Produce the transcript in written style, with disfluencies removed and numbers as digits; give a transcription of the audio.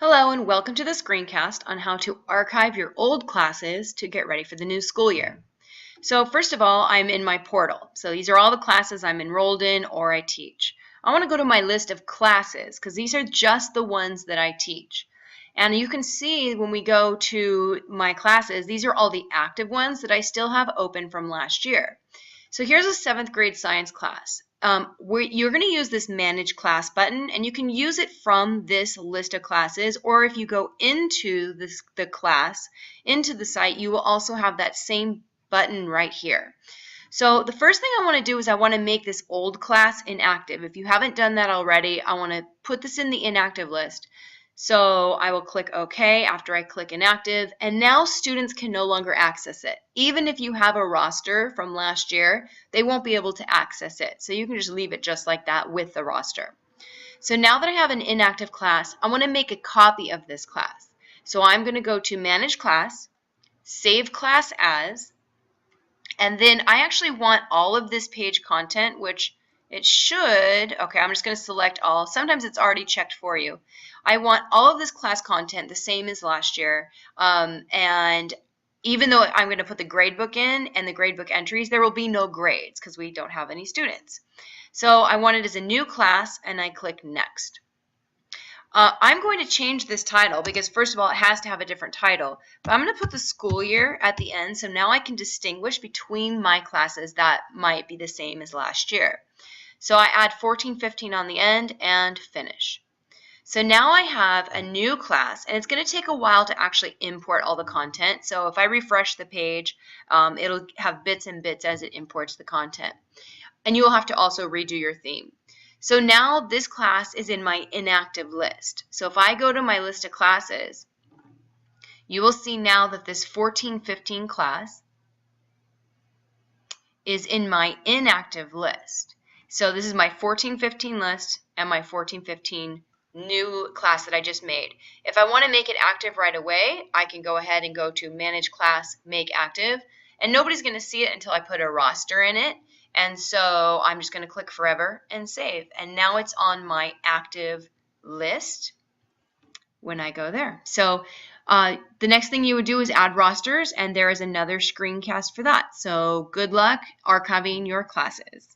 Hello and welcome to the screencast on how to archive your old classes to get ready for the new school year. So first of all, I'm in my portal. So these are all the classes I'm enrolled in or I teach. I want to go to my list of classes because these are just the ones that I teach. And you can see when we go to my classes, these are all the active ones that I still have open from last year. So here's a 7th grade science class. You're going to use this Manage Class button, and you can use it from this list of classes, or if you go into the class, into the site, you will also have that same button right here. So the first thing I want to do is I want to make this old class inactive. If you haven't done that already, I want to put this in the inactive list. So I will click OK after I click inactive, and now students can no longer access it. Even if you have a roster from last year, they won't be able to access it. So you can just leave it just like that with the roster. So now that I have an inactive class, I want to make a copy of this class. So I'm going to go to Manage Class, Save Class As, and then I actually want all of this page content, which it should, okay, I'm just going to select all. Sometimes it's already checked for you. I want all of this class content the same as last year. And even though I'm going to put the gradebook in and the gradebook entries, there will be no grades because we don't have any students. So I want it as a new class, and I click Next. I'm going to change this title because, first of all, it has to have a different title. But I'm going to put the school year at the end, so now I can distinguish between my classes that might be the same as last year. So I add 14-15 on the end and finish. So now I have a new class, and it's going to take a while to actually import all the content. So if I refresh the page, it'll have bits and bits as it imports the content. And you will have to also redo your theme. So now this class is in my inactive list. So if I go to my list of classes, you will see now that this 14-15 class is in my inactive list. So this is my 14-15 list and my 14-15 new class that I just made. If I want to make it active right away, I can go ahead and go to Manage Class, Make Active, and nobody's going to see it until I put a roster in it. And so I'm just going to click Forever and save. And now it's on my active list when I go there. So the next thing you would do is add rosters, and there is another screencast for that. So good luck archiving your classes.